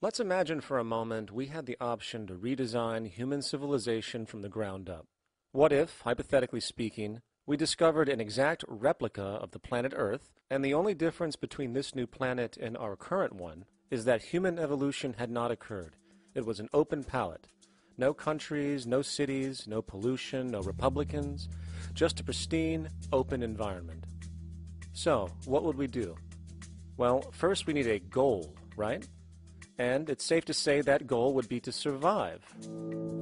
Let's imagine for a moment we had the option to redesign human civilization from the ground up. What if, hypothetically speaking, we discovered an exact replica of the planet Earth, and the only difference between this new planet and our current one is that human evolution had not occurred. It was an open palette. No countries, no cities, no pollution, no Republicans, just a pristine, open environment. So, what would we do? Well, first we need a goal, right? And it's safe to say that goal would be to survive.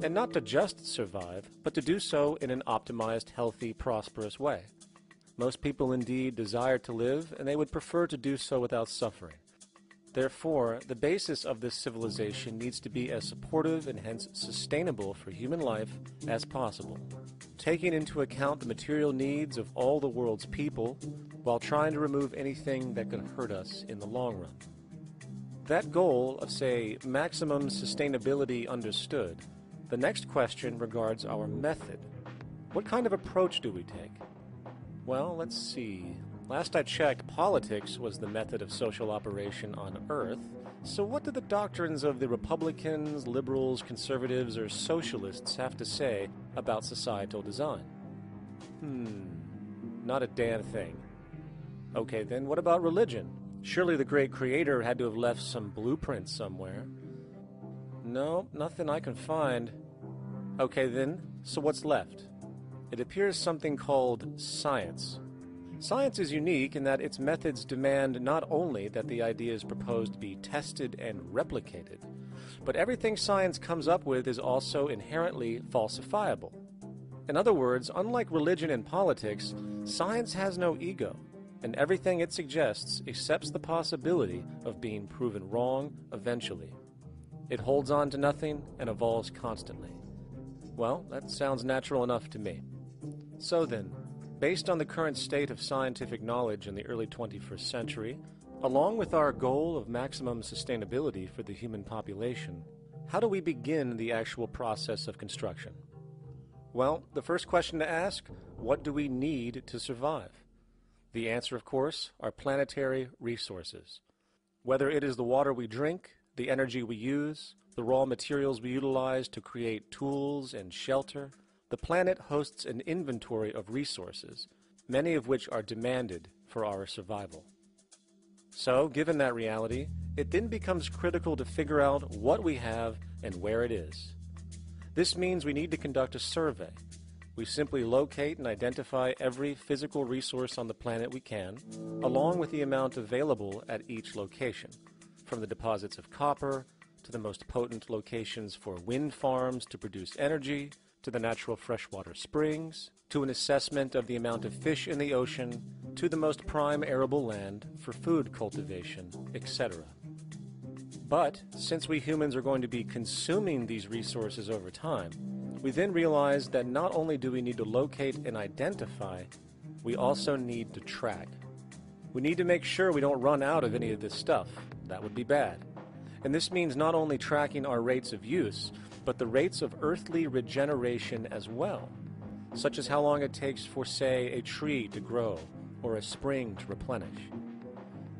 And not to just survive, but to do so in an optimized, healthy, prosperous way. Most people indeed desire to live, and they would prefer to do so without suffering. Therefore, the basis of this civilization needs to be as supportive and hence sustainable for human life as possible, taking into account the material needs of all the world's people while trying to remove anything that could hurt us in the long run. That goal of, say, maximum sustainability understood, the next question regards our method. What kind of approach do we take? Well, let's see. Last I checked, politics was the method of social operation on Earth. So what do the doctrines of the Republicans, liberals, conservatives, or socialists have to say about societal design? Not a damn thing. Okay, then what about religion? Surely the great creator had to have left some blueprint somewhere. No, nothing I can find. Okay then, so what's left? It appears something called science. Science is unique in that its methods demand not only that the ideas proposed be tested and replicated, but everything science comes up with is also inherently falsifiable. In other words, unlike religion and politics, science has no ego, and everything it suggests accepts the possibility of being proven wrong eventually. It holds on to nothing and evolves constantly. Well, that sounds natural enough to me. So then, based on the current state of scientific knowledge in the early 21st century, along with our goal of maximum sustainability for the human population, how do we begin the actual process of construction? Well, the first question to ask, what do we need to survive? The answer, of course, are planetary resources. Whether it is the water we drink, the energy we use, the raw materials we utilize to create tools and shelter, the planet hosts an inventory of resources, many of which are demanded for our survival. So, given that reality, it then becomes critical to figure out what we have and where it is. This means we need to conduct a survey. We simply locate and identify every physical resource on the planet we can, along with the amount available at each location, from the deposits of copper, to the most potent locations for wind farms to produce energy, to the natural freshwater springs, to an assessment of the amount of fish in the ocean, to the most prime arable land for food cultivation, etc. But since we humans are going to be consuming these resources over time, we then realize that not only do we need to locate and identify, we also need to track. We need to make sure we don't run out of any of this stuff. That would be bad. And this means not only tracking our rates of use, but the rates of earthly regeneration as well, such as how long it takes for, say, a tree to grow or a spring to replenish.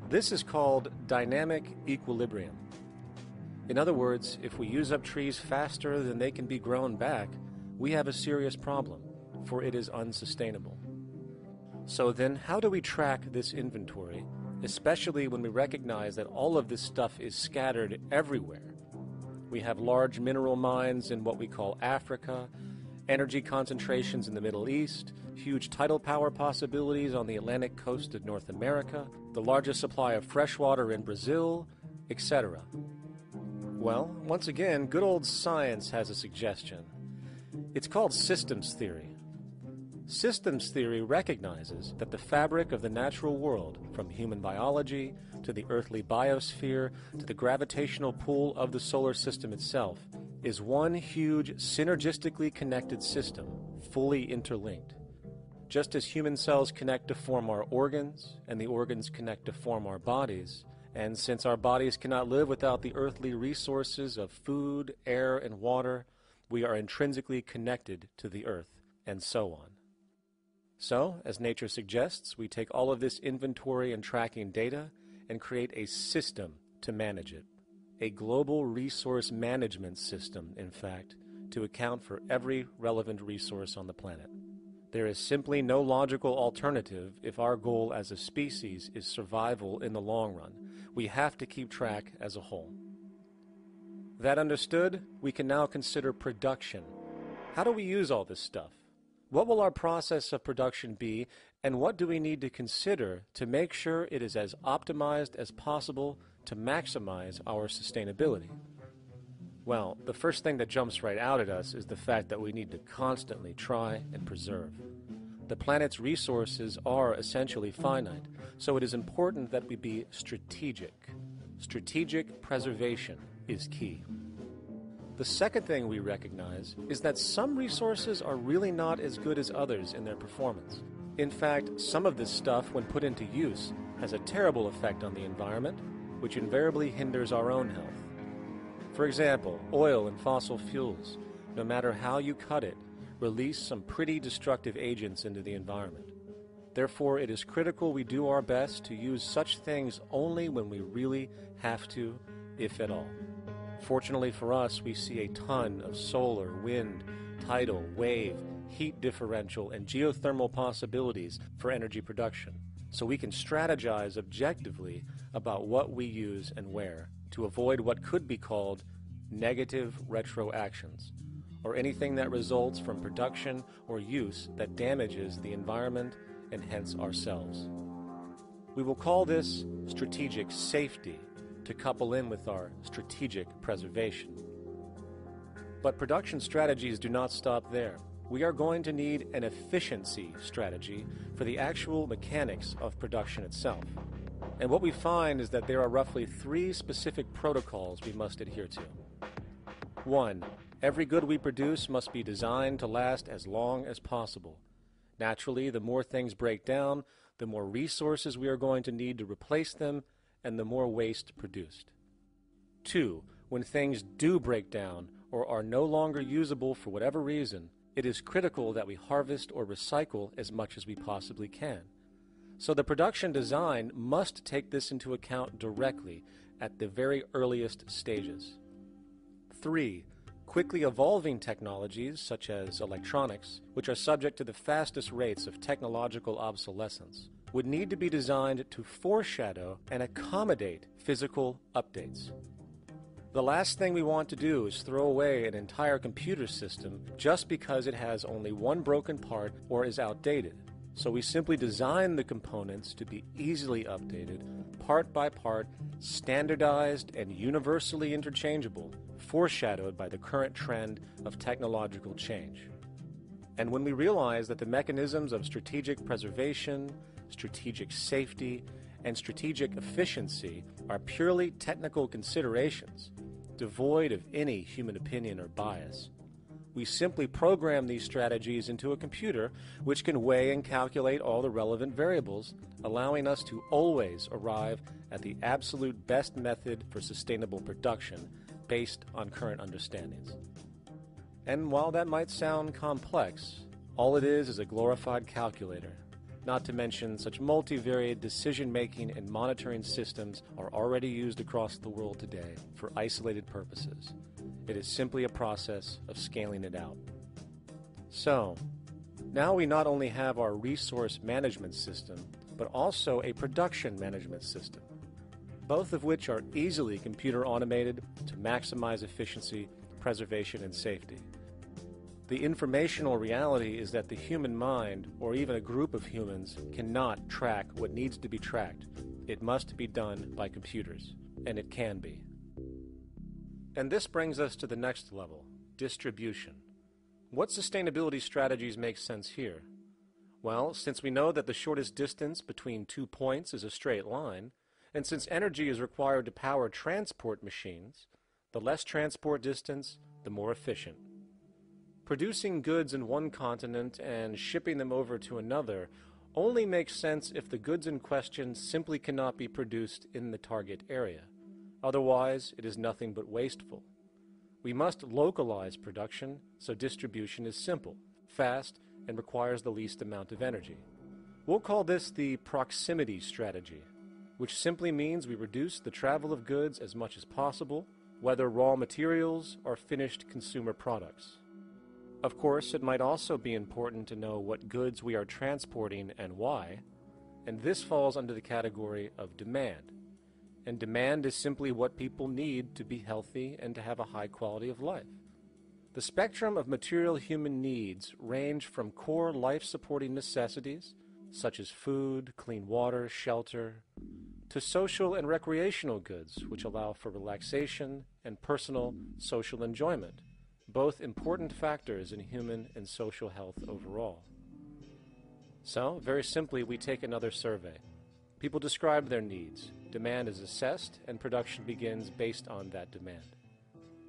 This is called dynamic equilibrium. In other words, if we use up trees faster than they can be grown back, we have a serious problem, for it is unsustainable. So then, how do we track this inventory, especially when we recognize that all of this stuff is scattered everywhere? We have large mineral mines in what we call Africa, energy concentrations in the Middle East, huge tidal power possibilities on the Atlantic coast of North America, the largest supply of freshwater in Brazil, etc. Well, once again, good old science has a suggestion. It's called systems theory. Systems theory recognizes that the fabric of the natural world, from human biology to the earthly biosphere to the gravitational pull of the solar system itself, is one huge synergistically connected system, fully interlinked. Just as human cells connect to form our organs, and the organs connect to form our bodies, and since our bodies cannot live without the earthly resources of food, air, and water, we are intrinsically connected to the earth, and so on. So, as nature suggests, we take all of this inventory and tracking data and create a system to manage it. a global resource management system, in fact, to account for every relevant resource on the planet. There is simply no logical alternative if our goal as a species is survival in the long run. We have to keep track as a whole. That understood, we can now consider production. How do we use all this stuff? What will our process of production be, and what do we need to consider to make sure it is as optimized as possible to maximize our sustainability? Well, the first thing that jumps right out at us is the fact that we need to constantly try and preserve. The planet's resources are essentially finite, so it is important that we be strategic. Strategic preservation is key. The second thing we recognize is that some resources are really not as good as others in their performance. In fact, some of this stuff, when put into use, has a terrible effect on the environment, which invariably hinders our own health. For example, oil and fossil fuels, no matter how you cut it, release some pretty destructive agents into the environment. Therefore, it is critical we do our best to use such things only when we really have to, if at all. Fortunately for us, we see a ton of solar, wind, tidal, wave, heat differential, and geothermal possibilities for energy production, so we can strategize objectively about what we use and where to avoid what could be called negative retroactions, or anything that results from production or use that damages the environment and hence ourselves. We will call this strategic safety to couple in with our strategic preservation. But production strategies do not stop there. We are going to need an efficiency strategy for the actual mechanics of production itself. And what we find is that there are roughly 3 specific protocols we must adhere to. 1. Every good we produce must be designed to last as long as possible. Naturally, the more things break down, the more resources we are going to need to replace them, and the more waste produced. 2. When things do break down or are no longer usable for whatever reason, it is critical that we harvest or recycle as much as we possibly can. So the production design must take this into account directly at the very earliest stages. 3. Quickly evolving technologies, such as electronics, which are subject to the fastest rates of technological obsolescence, would need to be designed to foreshadow and accommodate physical updates. The last thing we want to do is throw away an entire computer system just because it has only one broken part or is outdated. So we simply design the components to be easily updated, part by part, standardized and universally interchangeable, foreshadowed by the current trend of technological change. And when we realize that the mechanisms of strategic preservation, strategic safety, and strategic efficiency are purely technical considerations, devoid of any human opinion or bias, we simply program these strategies into a computer which can weigh and calculate all the relevant variables, allowing us to always arrive at the absolute best method for sustainable production based on current understandings. And while that might sound complex, all it is a glorified calculator. Not to mention, such multivariate decision-making and monitoring systems are already used across the world today for isolated purposes. It is simply a process of scaling it out. So, now we not only have our resource management system, but also a production management system, both of which are easily computer automated to maximize efficiency, preservation, and safety. The informational reality is that the human mind, or even a group of humans, cannot track what needs to be tracked. It must be done by computers, and it can be. And this brings us to the next level, distribution. What sustainability strategies make sense here? Well, since we know that the shortest distance between 2 points is a straight line, and since energy is required to power transport machines, the less transport distance, the more efficient. Producing goods in one continent and shipping them over to another only makes sense if the goods in question simply cannot be produced in the target area. Otherwise, it is nothing but wasteful. We must localize production so distribution is simple, fast, and requires the least amount of energy. We'll call this the proximity strategy. which simply means we reduce the travel of goods as much as possible, whether raw materials or finished consumer products. Of course, it might also be important to know what goods we are transporting and why, and this falls under the category of demand. And demand is simply what people need to be healthy and to have a high quality of life. The spectrum of material human needs range from core life-supporting necessities, such as food, clean water, shelter, to social and recreational goods, which allow for relaxation and personal social enjoyment, both important factors in human and social health overall. So, very simply, we take another survey. People describe their needs. Demand is assessed, and production begins based on that demand.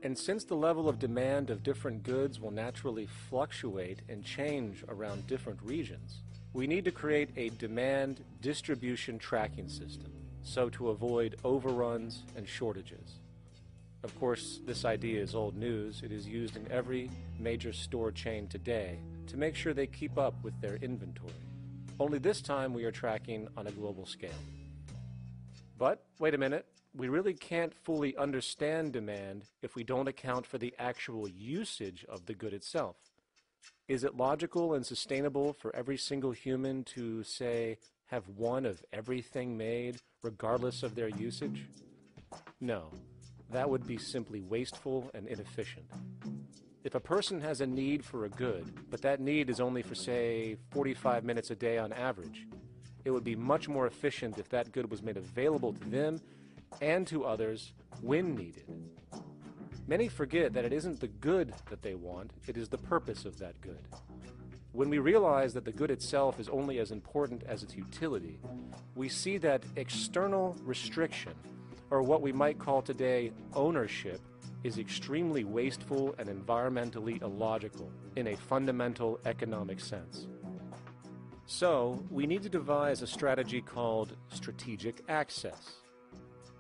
And since the level of demand of different goods will naturally fluctuate and change around different regions, we need to create a demand distribution tracking system, so to avoid overruns and shortages. Of course, this idea is old news. It is used in every major store chain today to make sure they keep up with their inventory. Only this time we are tracking on a global scale. But, wait a minute, we really can't fully understand demand if we don't account for the actual usage of the good itself. Is it logical and sustainable for every single human to, say, have one of everything made, regardless of their usage? No, that would be simply wasteful and inefficient. If a person has a need for a good, but that need is only for, say, 45 minutes a day on average, it would be much more efficient if that good was made available to them and to others when needed. Many forget that it isn't the good that they want, it is the purpose of that good. When we realize that the good itself is only as important as its utility, we see that external restriction, or what we might call today ownership, is extremely wasteful and environmentally illogical in a fundamental economic sense. So, we need to devise a strategy called strategic access.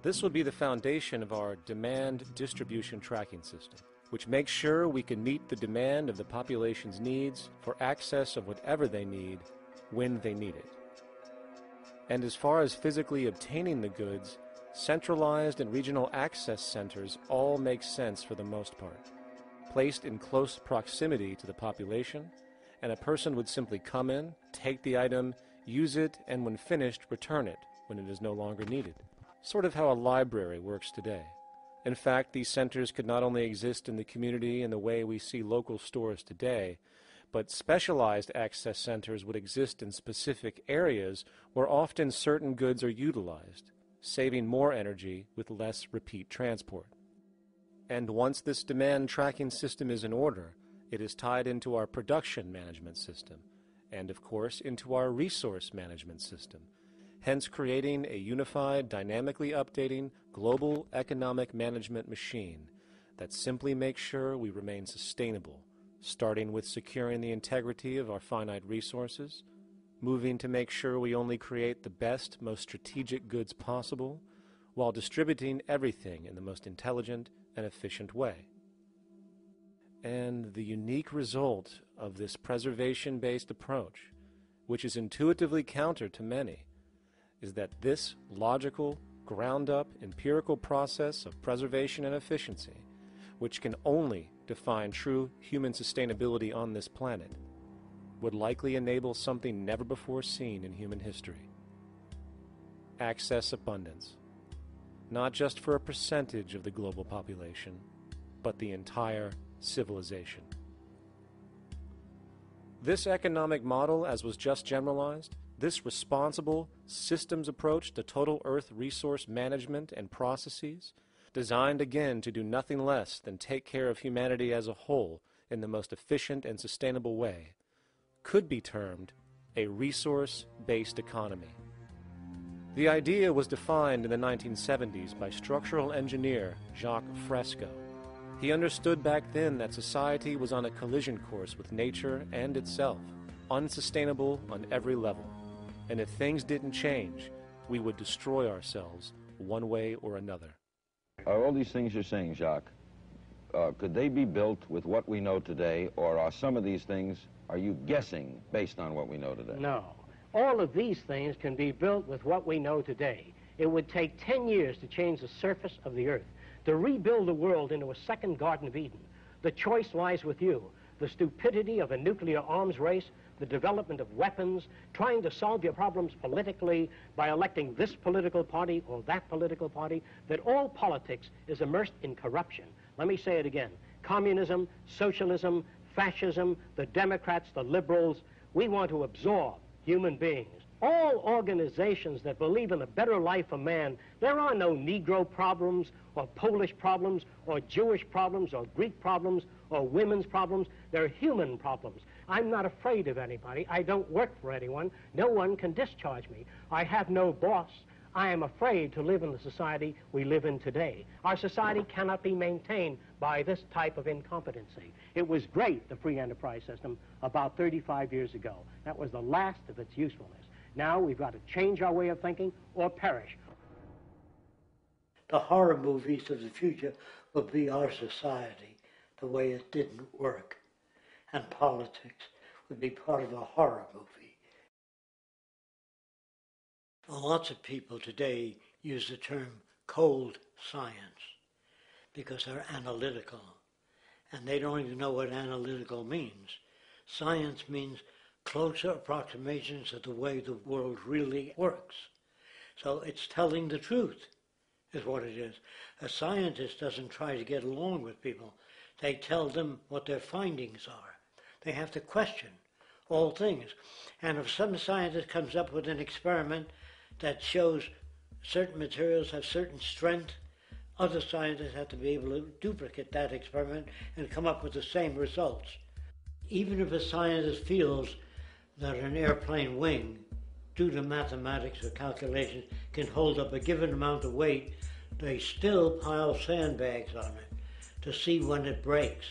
This will be the foundation of our demand distribution tracking system, which makes sure we can meet the demand of the population's needs for access of whatever they need when they need it. And as far as physically obtaining the goods, centralized and regional access centers all make sense for the most part, placed in close proximity to the population, and a person would simply come in, take the item, use it, and when finished, return it when it is no longer needed. Sort of how a library works today. In fact, these centers could not only exist in the community in the way we see local stores today, but specialized access centers would exist in specific areas where often certain goods are utilized, saving more energy with less repeat transport. And once this demand tracking system is in order, it is tied into our production management system, and of course into our resource management system, hence creating a unified, dynamically updating, global economic management machine that simply makes sure we remain sustainable, starting with securing the integrity of our finite resources, moving to make sure we only create the best, most strategic goods possible, while distributing everything in the most intelligent and efficient way. And the unique result of this preservation-based approach, which is intuitively counter to many, is that this logical, ground-up, empirical process of preservation and efficiency, which can only define true human sustainability on this planet, would likely enable something never before seen in human history. Access abundance, not just for a percentage of the global population, but the entire civilization. This economic model, as was just generalized, this responsible systems approach to total Earth resource management and processes, designed again to do nothing less than take care of humanity as a whole in the most efficient and sustainable way, could be termed a resource-based economy. The idea was defined in the 1970s by structural engineer Jacques Fresco. He understood back then that society was on a collision course with nature and itself, unsustainable on every level. And if things didn't change, we would destroy ourselves one way or another. Are all these things you're saying, Jacques, could they be built with what we know today, or are some of these things, are you guessing based on what we know today? No. All of these things can be built with what we know today. It would take 10 years to change the surface of the earth, to rebuild the world into a second Garden of Eden. The choice lies with you. The stupidity of a nuclear arms race, the development of weapons, trying to solve your problems politically by electing this political party or that political party, that all politics is immersed in corruption. Let me say it again. Communism, socialism, fascism, the Democrats, the liberals, we want to absorb human beings. All organizations that believe in a better life for man, there are no Negro problems or Polish problems or Jewish problems or Greek problems or women's problems. They're human problems. I'm not afraid of anybody. I don't work for anyone. No one can discharge me. I have no boss. I am afraid to live in the society we live in today. Our society cannot be maintained by this type of incompetency. It was great, the free enterprise system, about 35 years ago. That was the last of its usefulness. Now we've got to change our way of thinking or perish. The horror movies of the future will be our society, the way it didn't work. And politics would be part of a horror movie. Lots of people today use the term cold science because they're analytical. And they don't even know what analytical means. Science means closer approximations of the way the world really works. So it's telling the truth, is what it is. A scientist doesn't try to get along with people. They tell them what their findings are. They have to question all things. And if some scientist comes up with an experiment that shows certain materials have certain strength, other scientists have to be able to duplicate that experiment and come up with the same results. Even if a scientist feels that an airplane wing, due to mathematics or calculations, can hold up a given amount of weight, they still pile sandbags on it to see when it breaks.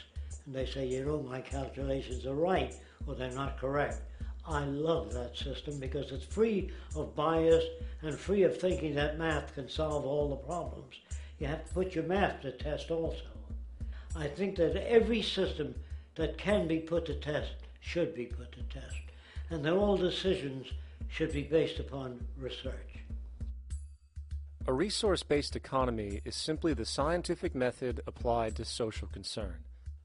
And they say, you know, my calculations are right, or they're not correct. I love that system because it's free of bias and free of thinking that math can solve all the problems. You have to put your math to test also. I think that every system that can be put to test should be put to test, and that all decisions should be based upon research. A resource-based economy is simply the scientific method applied to social concern,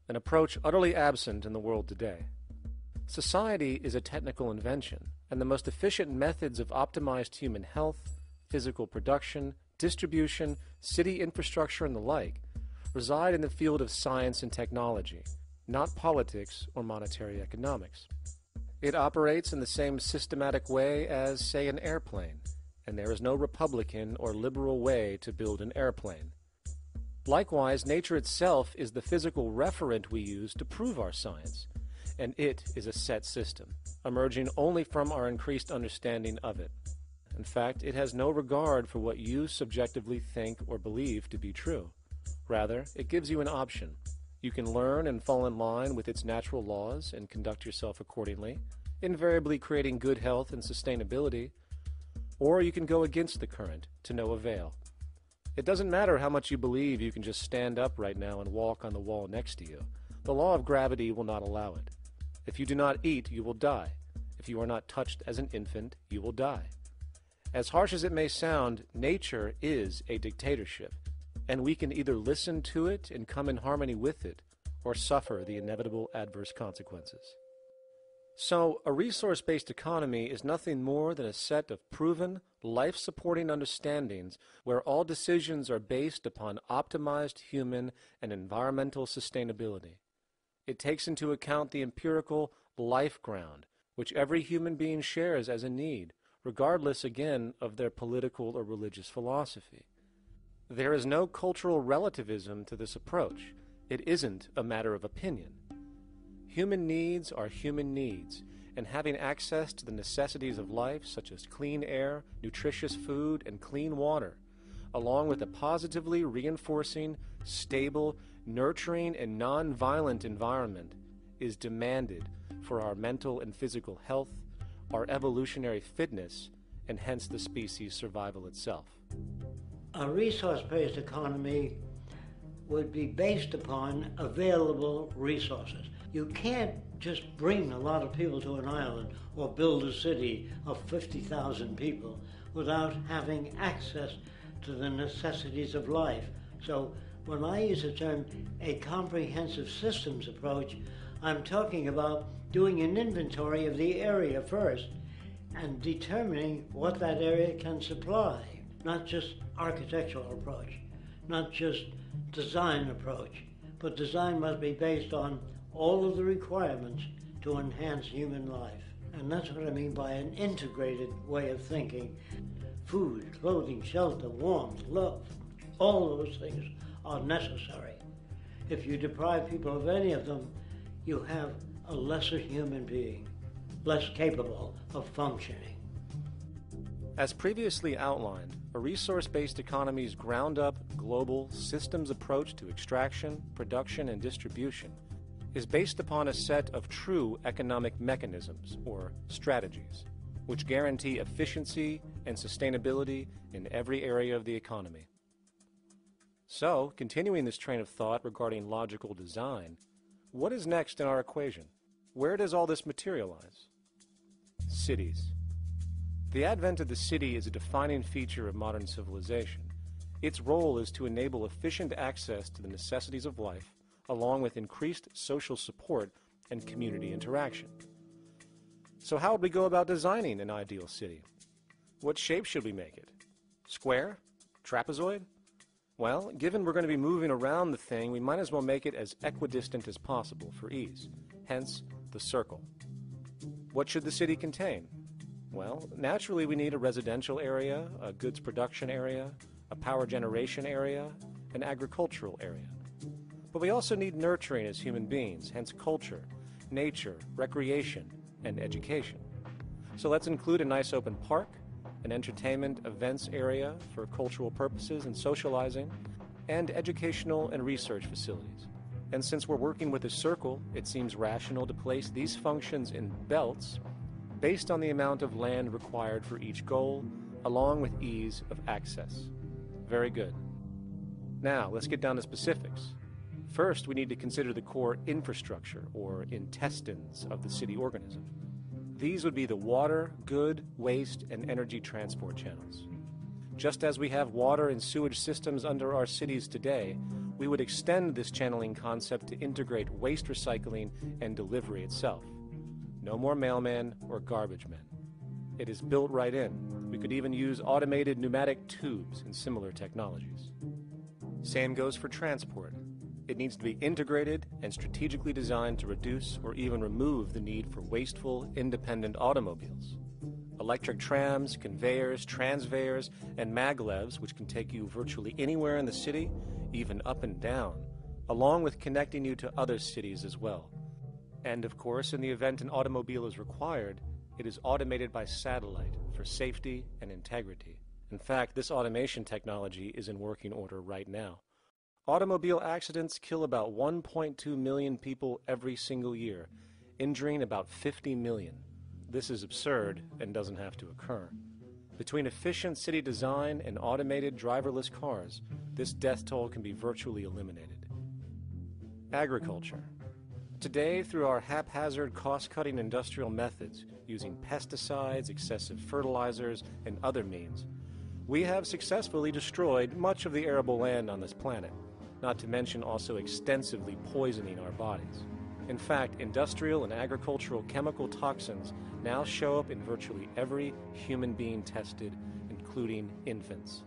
an approach utterly absent in the world today. Society is a technical invention, and the most efficient methods of optimized human health, physical production, distribution, city infrastructure, and the like reside in the field of science and technology, not politics or monetary economics. It operates in the same systematic way as, say, an airplane, and there is no Republican or liberal way to build an airplane. Likewise, nature itself is the physical referent we use to prove our science, and it is a set system, emerging only from our increased understanding of it. In fact, it has no regard for what you subjectively think or believe to be true. Rather, it gives you an option. You can learn and fall in line with its natural laws and conduct yourself accordingly, invariably creating good health and sustainability, or you can go against the current to no avail. It doesn't matter how much you believe you can just stand up right now and walk on the wall next to you. The law of gravity will not allow it. If you do not eat, you will die. If you are not touched as an infant, you will die. As harsh as it may sound, nature is a dictatorship, and we can either listen to it and come in harmony with it, or suffer the inevitable adverse consequences. So, a resource-based economy is nothing more than a set of proven, life-supporting understandings where all decisions are based upon optimized human and environmental sustainability. It takes into account the empirical life ground, which every human being shares as a need, regardless, again, of their political or religious philosophy. There is no cultural relativism to this approach. It isn't a matter of opinion. Human needs are human needs, and having access to the necessities of life, such as clean air, nutritious food, and clean water, along with a positively reinforcing, stable, nurturing, and non-violent environment, is demanded for our mental and physical health, our evolutionary fitness, and hence the species' survival itself. A resource-based economy would be based upon available resources. You can't just bring a lot of people to an island or build a city of 50,000 people without having access to the necessities of life. So when I use the term a comprehensive systems approach, I'm talking about doing an inventory of the area first and determining what that area can supply, not just architectural approach, not just design approach, but design must be based on all of the requirements to enhance human life. And that's what I mean by an integrated way of thinking. Food, clothing, shelter, warmth, love, all those things are necessary. If you deprive people of any of them, you have a lesser human being, less capable of functioning. As previously outlined, a resource-based economy's ground-up, global, systems approach to extraction, production, and distribution is based upon a set of true economic mechanisms, or strategies, which guarantee efficiency and sustainability in every area of the economy. So, continuing this train of thought regarding logical design, what is next in our equation? Where does all this materialize? Cities. The advent of the city is a defining feature of modern civilization. Its role is to enable efficient access to the necessities of life, along with increased social support and community interaction. So how would we go about designing an ideal city? What shape should we make it? Square? Trapezoid? Well, given we're going to be moving around the thing, we might as well make it as equidistant as possible for ease, hence the circle. What should the city contain? Well, naturally we need a residential area, a goods production area, a power generation area, an agricultural area. But we also need nurturing as human beings, hence culture, nature, recreation, and education. So let's include a nice open park, an entertainment events area for cultural purposes and socializing, and educational and research facilities. And since we're working with a circle, it seems rational to place these functions in belts based on the amount of land required for each goal, along with ease of access. Very good. Now, let's get down to specifics. First, we need to consider the core infrastructure, or intestines, of the city organism. These would be the water, good, waste, and energy transport channels. Just as we have water and sewage systems under our cities today, we would extend this channeling concept to integrate waste recycling and delivery itself. No more mailmen or garbage men. It is built right in. We could even use automated pneumatic tubes and similar technologies. Same goes for transport. It needs to be integrated and strategically designed to reduce or even remove the need for wasteful, independent automobiles. Electric trams, conveyors, transveyors, and maglevs, which can take you virtually anywhere in the city, even up and down, along with connecting you to other cities as well. And of course, in the event an automobile is required, it is automated by satellite for safety and integrity. In fact, this automation technology is in working order right now. Automobile accidents kill about 1.2 million people every single year, injuring about 50 million. This is absurd and doesn't have to occur. Between efficient city design and automated driverless cars, this death toll can be virtually eliminated. Agriculture. Today, through our haphazard, cost-cutting industrial methods, using pesticides, excessive fertilizers, and other means, we have successfully destroyed much of the arable land on this planet, not to mention also extensively poisoning our bodies. In fact, industrial and agricultural chemical toxins now show up in virtually every human being tested, including infants.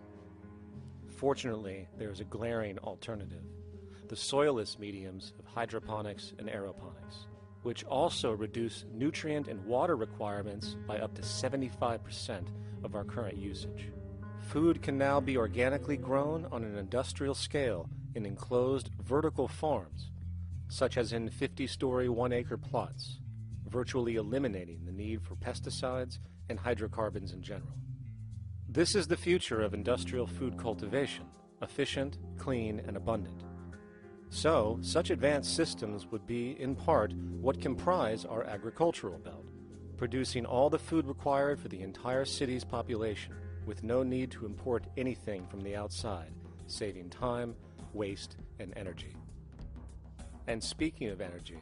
Fortunately, there is a glaring alternative: the soilless mediums of hydroponics and aeroponics, which also reduce nutrient and water requirements by up to 75% of our current usage. Food can now be organically grown on an industrial scale in enclosed vertical farms, such as in 50-story 1-acre plots, virtually eliminating the need for pesticides and hydrocarbons in general. This is the future of industrial food cultivation: efficient, clean, and abundant. So, such advanced systems would be, in part, what comprise our agricultural belt, producing all the food required for the entire city's population, with no need to import anything from the outside, saving time, waste, and energy. And speaking of energy,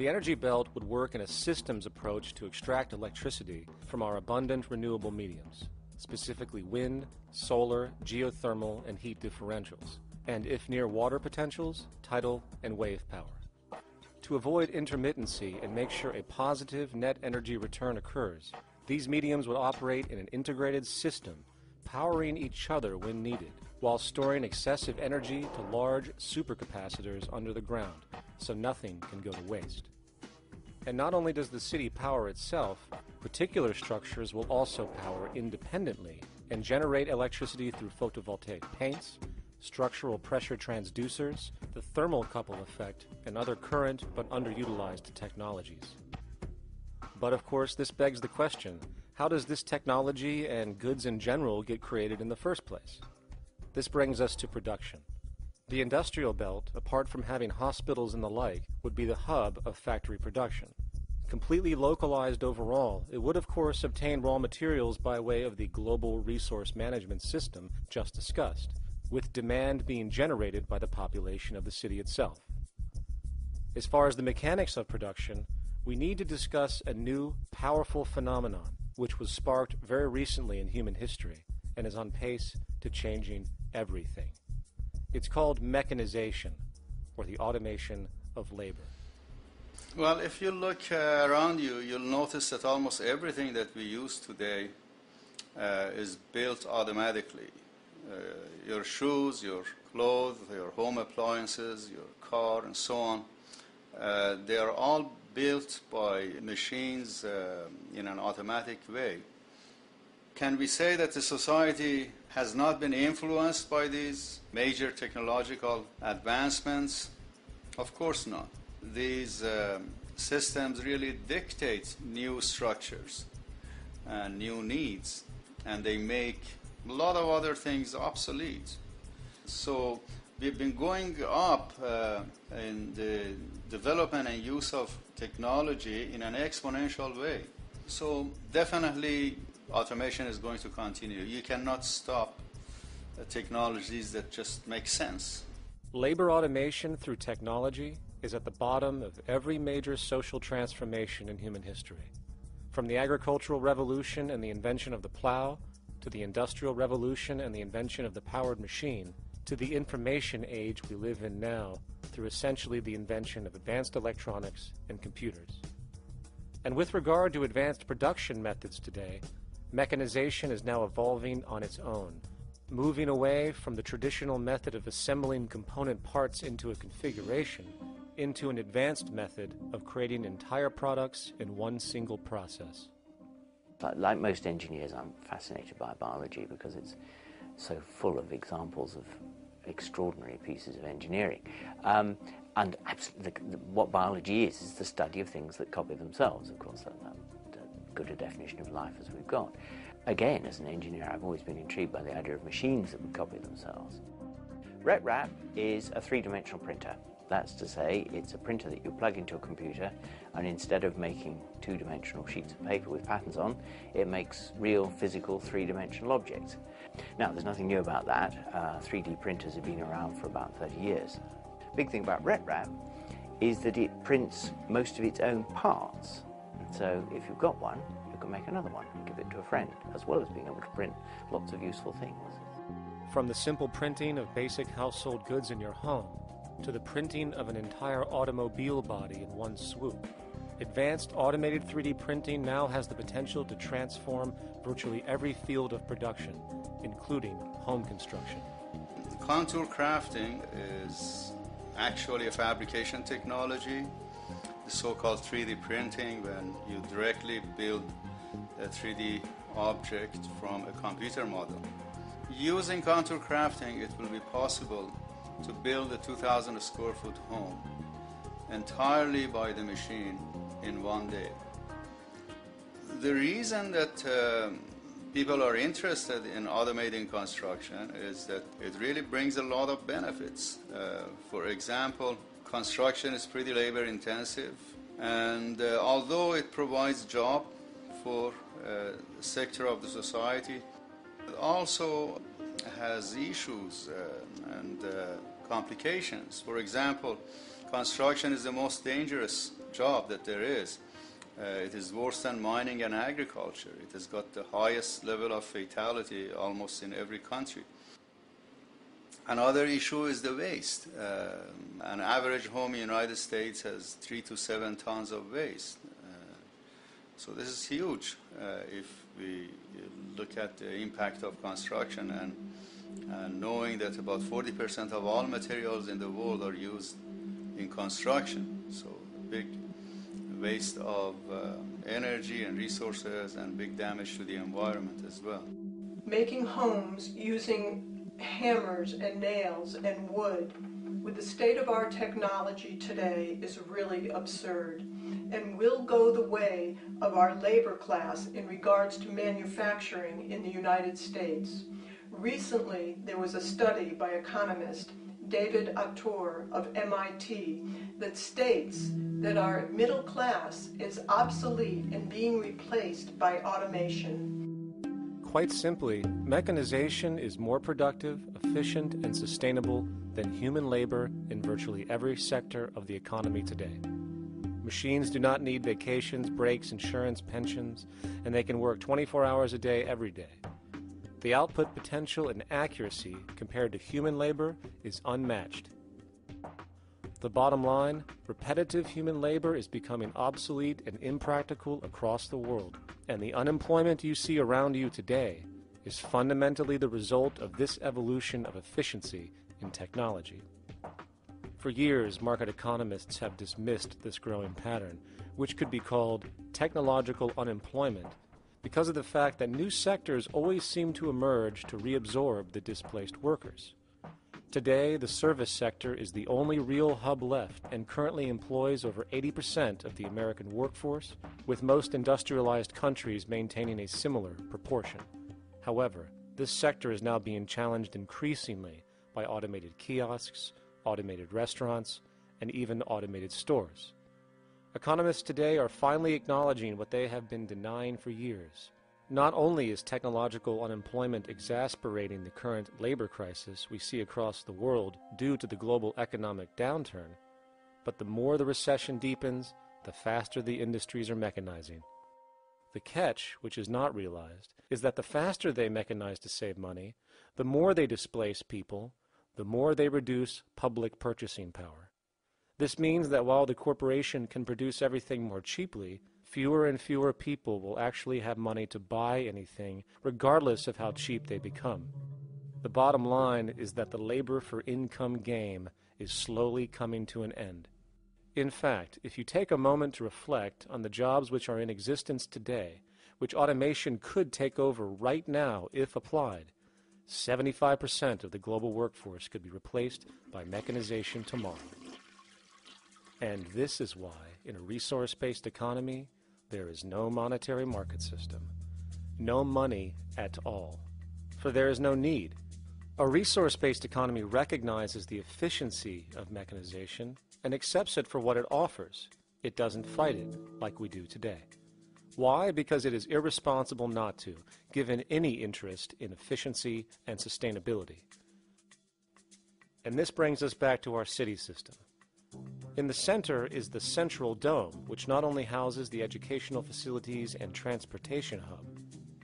The energy belt would work in a systems approach to extract electricity from our abundant renewable mediums, specifically wind, solar, geothermal, and heat differentials, and if near water potentials, tidal and wave power. To avoid intermittency and make sure a positive net energy return occurs, these mediums would operate in an integrated system, powering each other when needed, while storing excessive energy to large supercapacitors under the ground, so nothing can go to waste. And not only does the city power itself, particular structures will also power independently and generate electricity through photovoltaic paints, structural pressure transducers, the thermocouple effect, and other current but underutilized technologies. But of course, this begs the question, how does this technology and goods in general get created in the first place? This brings us to production. The industrial belt, apart from having hospitals and the like, would be the hub of factory production. Completely localized overall, it would of course obtain raw materials by way of the global resource management system just discussed, with demand being generated by the population of the city itself. As far as the mechanics of production, we need to discuss a new, powerful phenomenon, which was sparked very recently in human history and is on pace to changing everything. It's called mechanization, or the automation of labor. Well, if you look around you, you'll notice that almost everything that we use today is built automatically. Your shoes, your clothes, your home appliances, your car, and so on, they are all built by machines in an automatic way. Can we say that the society has not been influenced by these major technological advancements? Of course not. These systems really dictate new structures and new needs, and they make a lot of other things obsolete. So we've been going up in the development and use of technology in an exponential way. So definitely automation is going to continue. You cannot stop technologies that just make sense. Labor automation through technology is at the bottom of every major social transformation in human history. From the agricultural revolution and the invention of the plow, to the industrial revolution and the invention of the powered machine, to the information age we live in now through essentially the invention of advanced electronics and computers. And with regard to advanced production methods today, mechanization is now evolving on its own, moving away from the traditional method of assembling component parts into a configuration into an advanced method of creating entire products in one single process. Like most engineers, I'm fascinated by biology because it's so full of examples of extraordinary pieces of engineering. And what biology is the study of things that copy themselves. Of course, that's good a definition of life as we've got. Again, as an engineer, I've always been intrigued by the idea of machines that would copy themselves. RetRap is a three-dimensional printer. That's to say, it's a printer that you plug into a computer, and instead of making two-dimensional sheets of paper with patterns on, it makes real, physical, three-dimensional objects. Now, there's nothing new about that. 3D printers have been around for about 30 years. Big thing about RetRap is that it prints most of its own parts. So if you've got one, you can make another one and give it to a friend, as well as being able to print lots of useful things. From the simple printing of basic household goods in your home to the printing of an entire automobile body in one swoop, advanced automated 3D printing now has the potential to transform virtually every field of production, including home construction. Contour crafting is actually a fabrication technology, the so-called 3D printing, when you directly build a 3D object from a computer model. Using contour crafting, it will be possible to build a 2,000 square foot home entirely by the machine in one day. The reason that people are interested in automating construction is that it really brings a lot of benefits. For example, construction is pretty labor intensive, and although it provides job for a sector of the society, it also has issues and complications. For example, construction is the most dangerous job that there is. It is worse than mining and agriculture. It has got the highest level of fatality almost in every country. Another issue is the waste. An average home in the United States has 3 to 7 tons of waste. So this is huge if we look at the impact of construction and knowing that about 40% of all materials in the world are used in construction. So big waste of energy and resources and big damage to the environment as well. Making homes using hammers and nails and wood with the state of our technology today is really absurd and will go the way of our labor class in regards to manufacturing in the United States. Recently, there was a study by economist David Autor of MIT that states that our middle class is obsolete and being replaced by automation. Quite simply, mechanization is more productive, efficient, and sustainable than human labor in virtually every sector of the economy today. Machines do not need vacations, breaks, insurance, pensions, and they can work 24 hours a day every day. The output potential and accuracy compared to human labor is unmatched. The bottom line, repetitive human labor is becoming obsolete and impractical across the world, and the unemployment you see around you today is fundamentally the result of this evolution of efficiency in technology. For years, market economists have dismissed this growing pattern, which could be called technological unemployment, because of the fact that new sectors always seem to emerge to reabsorb the displaced workers. Today, the service sector is the only real hub left and currently employs over 80% of the American workforce, with most industrialized countries maintaining a similar proportion. However, this sector is now being challenged increasingly by automated kiosks, automated restaurants, and even automated stores. Economists today are finally acknowledging what they have been denying for years. Not only is technological unemployment exasperating the current labor crisis we see across the world due to the global economic downturn, but the more the recession deepens, the faster the industries are mechanizing. The catch, which is not realized, is that the faster they mechanize to save money, the more they displace people, the more they reduce public purchasing power. This means that while the corporation can produce everything more cheaply, fewer and fewer people will actually have money to buy anything, regardless of how cheap they become. The bottom line is that the labor for income game is slowly coming to an end. In fact, if you take a moment to reflect on the jobs which are in existence today, which automation could take over right now if applied, 75% of the global workforce could be replaced by mechanization tomorrow. And this is why, in a resource-based economy, there is no monetary market system, no money at all, for there is no need. A resource-based economy recognizes the efficiency of mechanization and accepts it for what it offers. It doesn't fight it like we do today. Why? Because it is irresponsible not to, given any interest in efficiency and sustainability. And this brings us back to our city system. In the center is the central dome, which not only houses the educational facilities and transportation hub,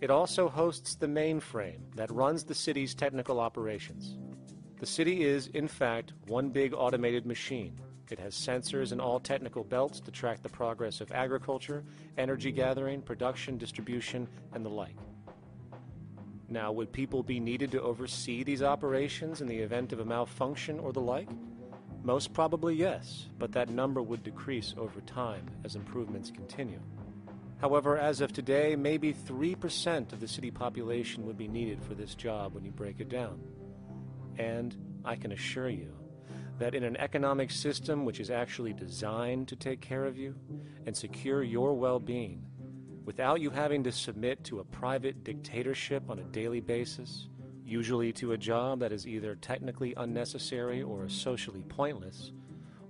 it also hosts the mainframe that runs the city's technical operations. The city is, in fact, one big automated machine. It has sensors in all technical belts to track the progress of agriculture, energy gathering, production, distribution, and the like. Now, would people be needed to oversee these operations in the event of a malfunction or the like? Most probably yes, but that number would decrease over time as improvements continue. However, as of today, maybe 3% of the city population would be needed for this job when you break it down. And I can assure you that in an economic system which is actually designed to take care of you and secure your well-being, without you having to submit to a private dictatorship on a daily basis, usually to a job that is either technically unnecessary or socially pointless,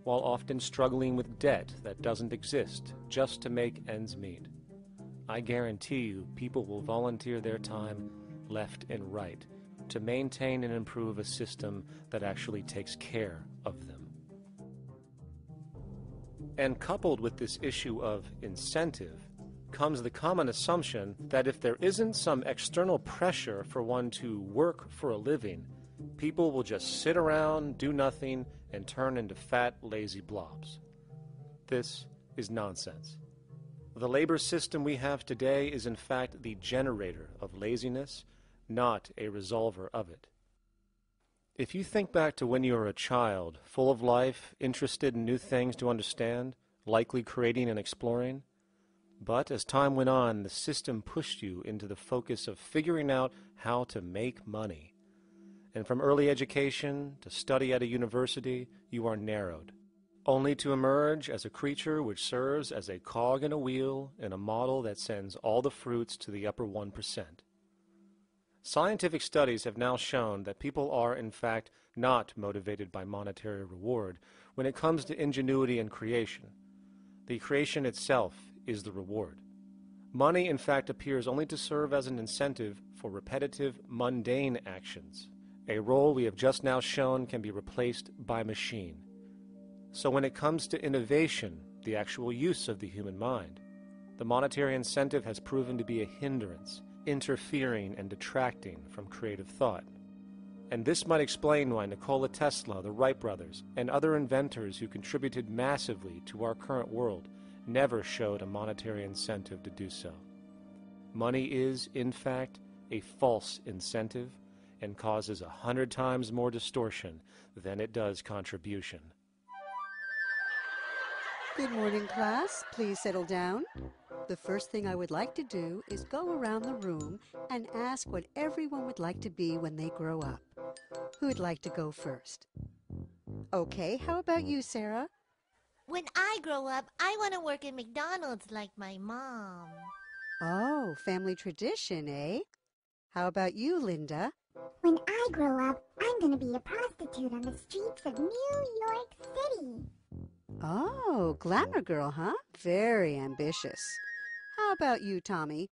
while often struggling with debt that doesn't exist just to make ends meet, I guarantee you people will volunteer their time left and right to maintain and improve a system that actually takes care of them. And coupled with this issue of incentive comes the common assumption that if there isn't some external pressure for one to work for a living, people will just sit around, do nothing, and turn into fat, lazy blobs. This is nonsense. The labor system we have today is in fact the generator of laziness, not a resolver of it. If you think back to when you were a child, full of life, interested in new things to understand, likely creating and exploring, but as time went on, the system pushed you into the focus of figuring out how to make money. And from early education to study at a university, you are narrowed, only to emerge as a creature which serves as a cog in a wheel in a model that sends all the fruits to the upper 1%. Scientific studies have now shown that people are, in fact, not motivated by monetary reward when it comes to ingenuity and creation. The creation itself is the reward. Money, in fact, appears only to serve as an incentive for repetitive, mundane actions, a role we have just now shown can be replaced by machine. So when it comes to innovation, the actual use of the human mind, the monetary incentive has proven to be a hindrance, interfering and detracting from creative thought. And this might explain why Nikola Tesla, the Wright brothers, and other inventors who contributed massively to our current world never showed a monetary incentive to do so. Money is, in fact, a false incentive and causes 100 times more distortion than it does contribution. Good morning, class. Please settle down. The first thing I would like to do is go around the room and ask what everyone would like to be when they grow up. Who'd like to go first? Okay, how about you, Sarah? When I grow up, I want to work at McDonald's like my mom. Oh, family tradition, eh? How about you, Linda? When I grow up, I'm going to be a prostitute on the streets of New York City. Oh, glamour girl, huh? Very ambitious. How about you, Tommy?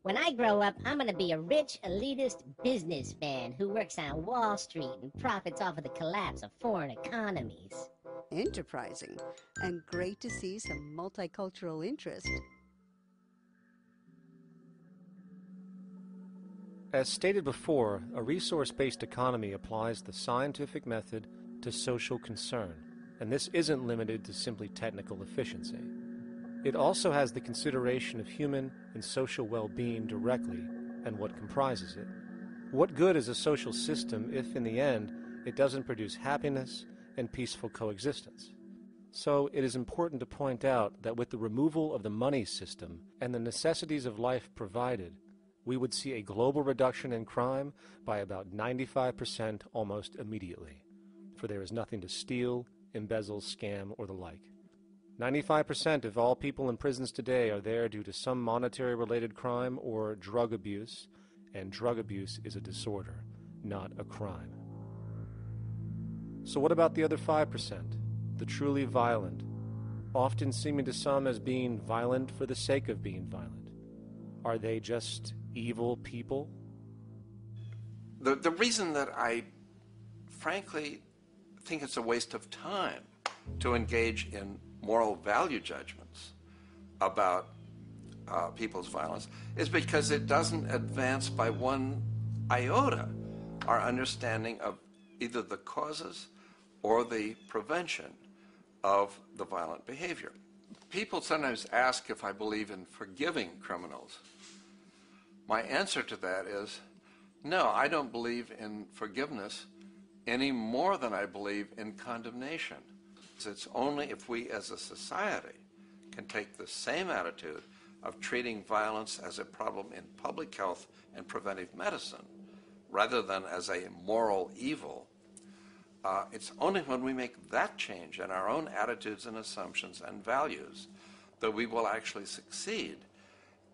When I grow up, I'm going to be a rich, elitist businessman who works on Wall Street and profits off of the collapse of foreign economies. Enterprising. And great to see some multicultural interest. As stated before, a resource-based economy applies the scientific method to social concern, and this isn't limited to simply technical efficiency. It also has the consideration of human and social well-being directly and what comprises it. What good is a social system if, in the end, it doesn't produce happiness and peaceful coexistence? So it is important to point out that with the removal of the money system and the necessities of life provided, we would see a global reduction in crime by about 95% almost immediately, for there is nothing to steal, embezzle, scam, or the like. 95% of all people in prisons today are there due to some monetary-related crime or drug abuse, and drug abuse is a disorder, not a crime. So what about the other 5%, the truly violent, often seeming to some as being violent for the sake of being violent? Are they just evil people? The reason that I frankly think it's a waste of time to engage in moral value judgments about people's violence is because it doesn't advance by one iota our understanding of either the causes or the prevention of the violent behavior. People sometimes ask if I believe in forgiving criminals. My answer to that is, no, I don't believe in forgiveness any more than I believe in condemnation. It's only if we as a society can take the same attitude of treating violence as a problem in public health and preventive medicine rather than as a moral evil. It's only when we make that change in our own attitudes and assumptions and values that we will actually succeed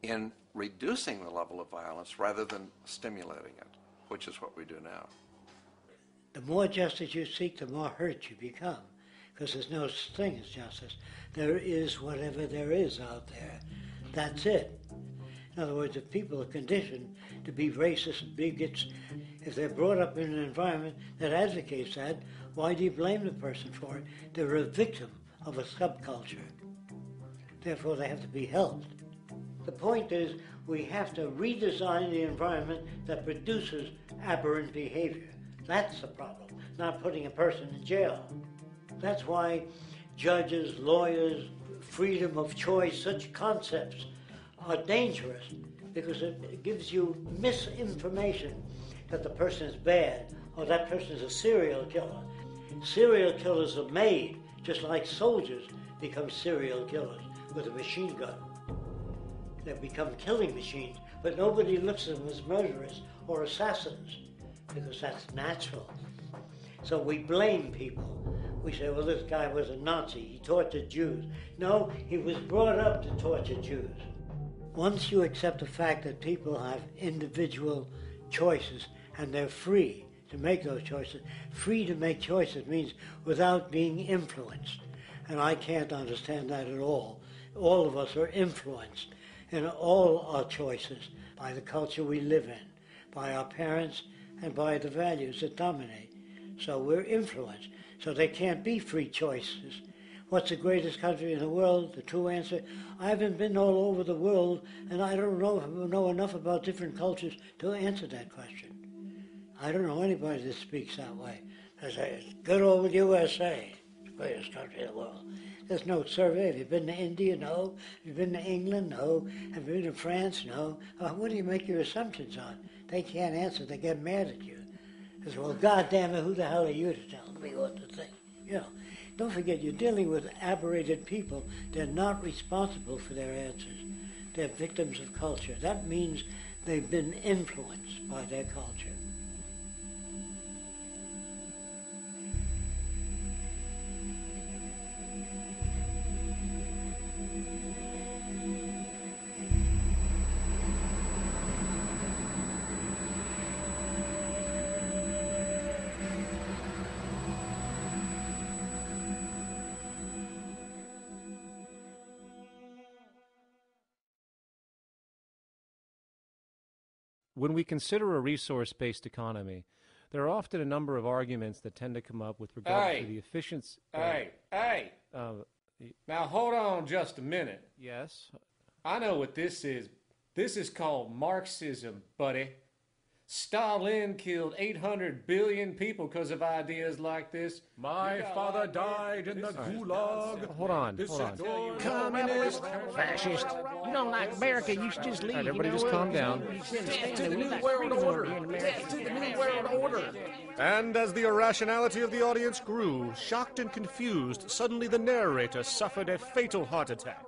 in reducing the level of violence rather than stimulating it, which is what we do now. The more justice you seek, the more hurt you become, because there's no such thing as justice. There is whatever there is out there. That's it. In other words, if people are conditioned to be racist and bigots, if they're brought up in an environment that advocates that, why do you blame the person for it? They're a victim of a subculture. Therefore, they have to be helped. The point is, we have to redesign the environment that produces aberrant behavior. That's the problem, not putting a person in jail. That's why judges, lawyers, freedom of choice, such concepts are dangerous, because it gives you misinformation that the person is bad or that person is a serial killer. Serial killers are made just like soldiers become serial killers with a machine gun. They become killing machines, but nobody looks at them as murderers or assassins because that's natural. So we blame people. We say, well, this guy was a Nazi, he tortured Jews. No, he was brought up to torture Jews. Once you accept the fact that people have individual choices and they're free to make those choices, free to make choices means without being influenced. And I can't understand that at all. All of us are influenced in all our choices by the culture we live in, by our parents, and by the values that dominate. So we're influenced. So there can't be free choices. What's the greatest country in the world? The true answer, I haven't been all over the world, and I don't know enough about different cultures to answer that question. I don't know anybody that speaks that way. They say, it's good old USA, the greatest country in the world. There's no survey. Have you been to India? No. Have you been to England? No. Have you been to France? No. What do you make your assumptions on? They can't answer. They get mad at you. They say, well, God damn it, who the hell are you to tell me what to think? You know, don't forget, you're dealing with aberrated people. They're not responsible for their answers. They're victims of culture. That means they've been influenced by their culture. When we consider a resource-based economy, there are often a number of arguments that tend to come up with regard to the efficiency. Now hold on just a minute. Yes? I know what this is. This is called Marxism, buddy. Stalin killed 800 billion people because of ideas like this. My father died in the gulag. Hold on. Communist, fascist. You don't like America, you should just leave. All right, everybody just calm down. Death to the New World Order. Death to the New World Order. And as the irrationality of the audience grew, shocked and confused, suddenly the narrator suffered a fatal heart attack.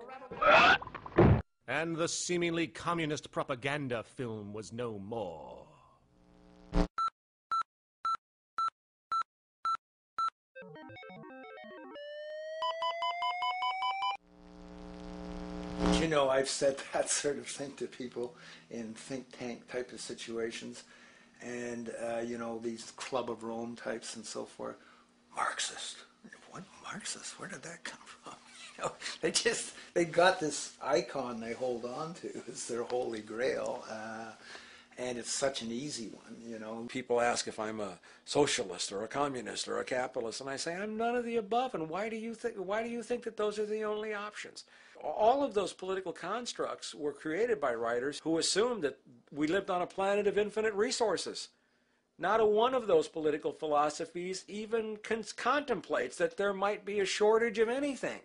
And the seemingly communist propaganda film was no more. You know, I've said that sort of thing to people in think tank type of situations, and you know, these Club of Rome types and so forth. Marxist. What Marxist? Where did that come from? You know, they got this icon they hold on to as their holy grail, and it's such an easy one. You know, People ask if I'm a socialist or a communist or a capitalist, and I say I'm none of the above. And why do you think that those are the only options? All of those political constructs were created by writers who assumed that we lived on a planet of infinite resources. Not a one of those political philosophies even contemplates that there might be a shortage of anything.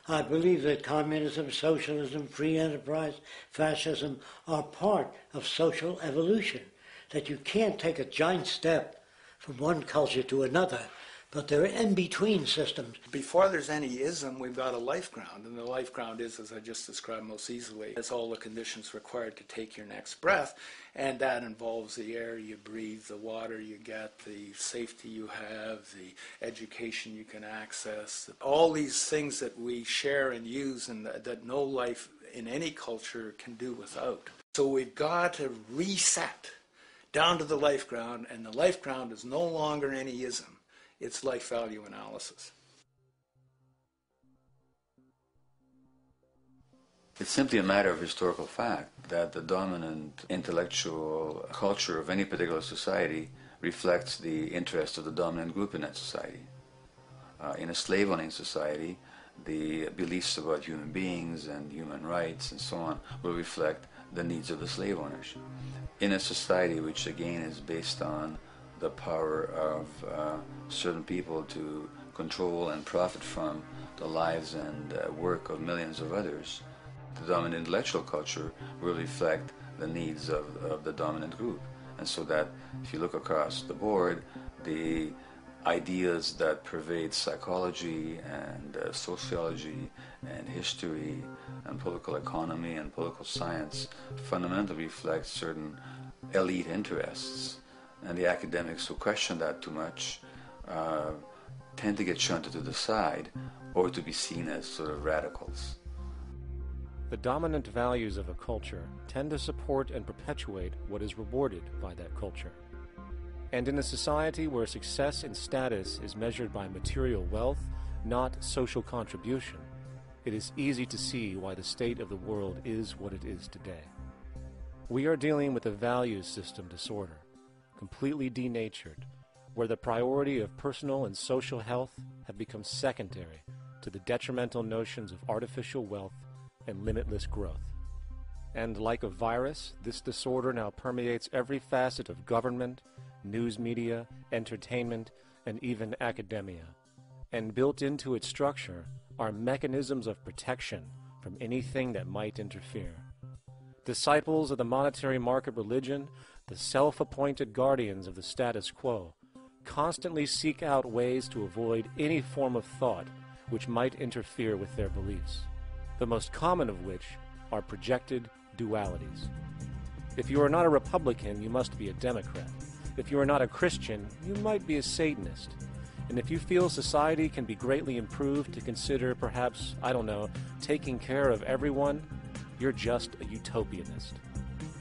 I believe that communism, socialism, free enterprise, fascism are part of social evolution, that you can't take a giant step from one culture to another, but they're in-between systems. Before there's any ism, we've got a life ground, and the life ground is, as I just described most easily, it's all the conditions required to take your next breath, and that involves the air you breathe, the water you get, the safety you have, the education you can access, all these things that we share and use and that no life in any culture can do without. So we've got to reset down to the life ground, and the life ground is no longer any ism. It's life value analysis. It's simply a matter of historical fact that the dominant intellectual culture of any particular society reflects the interests of the dominant group in that society. In a slave-owning society, the beliefs about human beings and human rights and so on will reflect the needs of the slave owners. In a society which again is based on the power of certain people to control and profit from the lives and work of millions of others, the dominant intellectual culture will reflect the needs of the dominant group. And so that if you look across the board, the ideas that pervade psychology and sociology and history and political economy and political science fundamentally reflect certain elite interests. And the academics who question that too much tend to get shunted to the side or to be seen as sort of radicals. The dominant values of a culture tend to support and perpetuate what is rewarded by that culture. And in a society where success and status is measured by material wealth, not social contribution, it is easy to see why the state of the world is what it is today. We are dealing with a values system disorder, completely denatured, where the priority of personal and social health have become secondary to the detrimental notions of artificial wealth and limitless growth. And like a virus, this disorder now permeates every facet of government, news media, entertainment, and even academia. And built into its structure are mechanisms of protection from anything that might interfere. Disciples of the monetary market religion, the self-appointed guardians of the status quo, constantly seek out ways to avoid any form of thought which might interfere with their beliefs, the most common of which are projected dualities. If you are not a Republican, you must be a Democrat. If you are not a Christian, you might be a Satanist. And if you feel society can be greatly improved to consider perhaps, taking care of everyone, you're just a utopianist.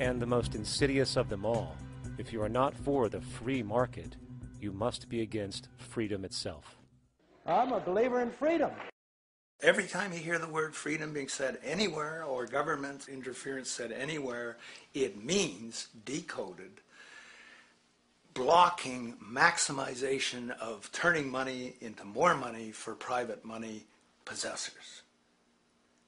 And the most insidious of them all, if you are not for the free market, you must be against freedom itself. I'm a believer in freedom. Every time you hear the word freedom being said anywhere or government interference said anywhere, it means decoded blocking maximization of turning money into more money for private money possessors.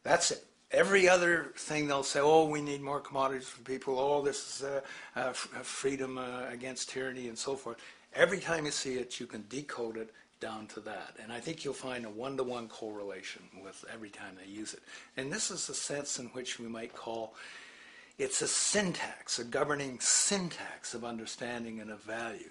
That's it. Every other thing they'll say, oh, we need more commodities for people, oh, this is freedom against tyranny and so forth. Every time you see it, you can decode it down to that. And I think you'll find a one-to-one correlation with every time they use it. And this is the sense in which we might call it's a syntax, a governing syntax of understanding and of value,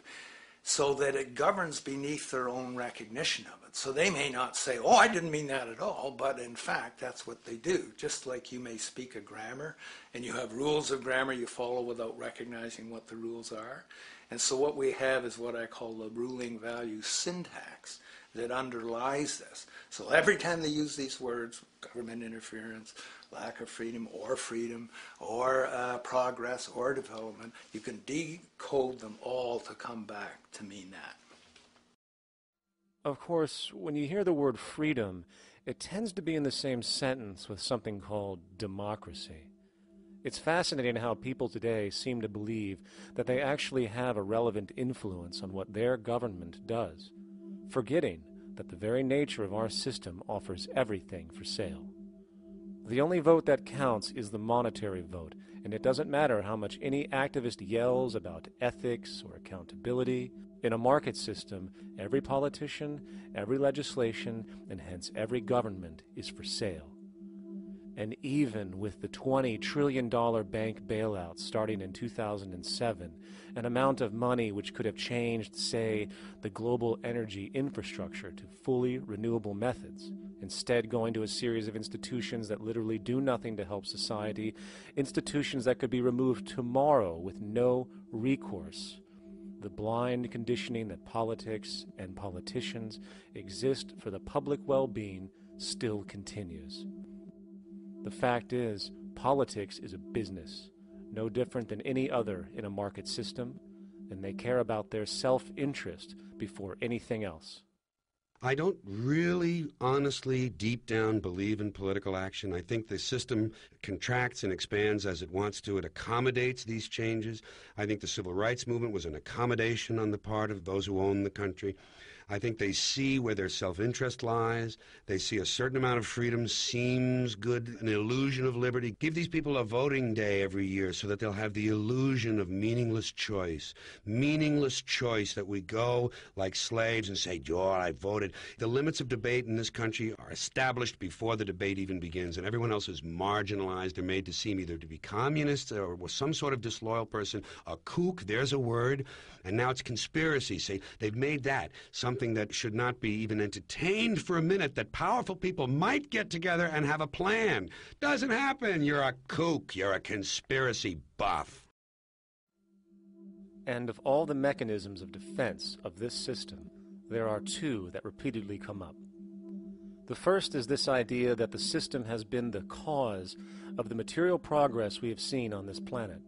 so that it governs beneath their own recognition of it. So they may not say, oh, I didn't mean that at all, but in fact, that's what they do. Just like you may speak a grammar, and you have rules of grammar you follow without recognizing what the rules are. And so what we have is what I call the ruling value syntax that underlies this. So every time they use these words, government interference, lack of freedom, or progress, or development, you can decode them all to come back to mean that. Of course, when you hear the word freedom, it tends to be in the same sentence with something called democracy. It's fascinating how people today seem to believe that they actually have a relevant influence on what their government does, forgetting that the very nature of our system offers everything for sale. The only vote that counts is the monetary vote, and it doesn't matter how much any activist yells about ethics or accountability. In a market system, every politician, every legislation, and hence every government is for sale. And even with the $20 trillion bank bailout starting in 2007, an amount of money which could have changed, say, the global energy infrastructure to fully renewable methods, instead going to a series of institutions that literally do nothing to help society, institutions that could be removed tomorrow with no recourse. The blind conditioning that politics and politicians exist for the public well-being still continues. The fact is, politics is a business, no different than any other in a market system, and they care about their self-interest before anything else. I don't really, honestly, deep down believe in political action. I think the system contracts and expands as it wants to. It accommodates these changes. I think the civil rights movement was an accommodation on the part of those who own the country. I think they see where their self-interest lies. They see a certain amount of freedom seems good, an illusion of liberty. Give these people a voting day every year so that they'll have the illusion of meaningless choice. Meaningless choice that we go like slaves and say, "Oh, I voted." The limits of debate in this country are established before the debate even begins, and everyone else is marginalized or made to seem either to be communists or some sort of disloyal person, a kook, there's a word, and now it's conspiracy. Say, they've made that something that should not be even entertained for a minute, that powerful people might get together and have a plan. Doesn't happen. You're a kook. You're a conspiracy buff. And of all the mechanisms of defense of this system, there are two that repeatedly come up. The first is this idea that the system has been the cause of the material progress we have seen on this planet.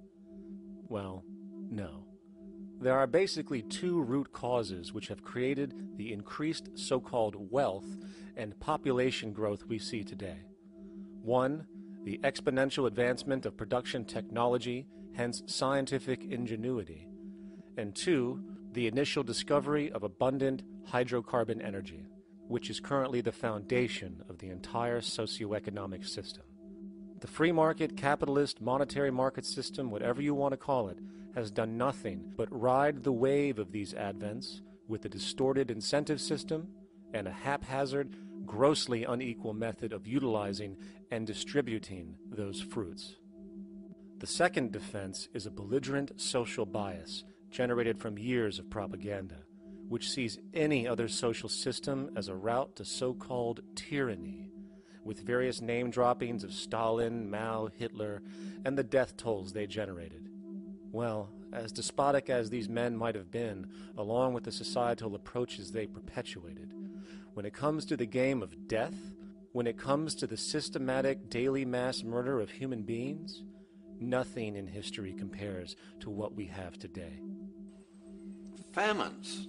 Well, no. There are basically two root causes which have created the increased so-called wealth and population growth we see today. One, the exponential advancement of production technology, hence scientific ingenuity. And two, the initial discovery of abundant hydrocarbon energy, which is currently the foundation of the entire socioeconomic system. The free market, capitalist, monetary market system, whatever you want to call it, has done nothing but ride the wave of these advents with a distorted incentive system and a haphazard, grossly unequal method of utilizing and distributing those fruits. The second defense is a belligerent social bias generated from years of propaganda, which sees any other social system as a route to so-called tyranny, with various name droppings of Stalin, Mao, Hitler, and the death tolls they generated. Well, as despotic as these men might have been, along with the societal approaches they perpetuated, when it comes to the game of death, when it comes to the systematic daily mass murder of human beings, nothing in history compares to what we have today. Famines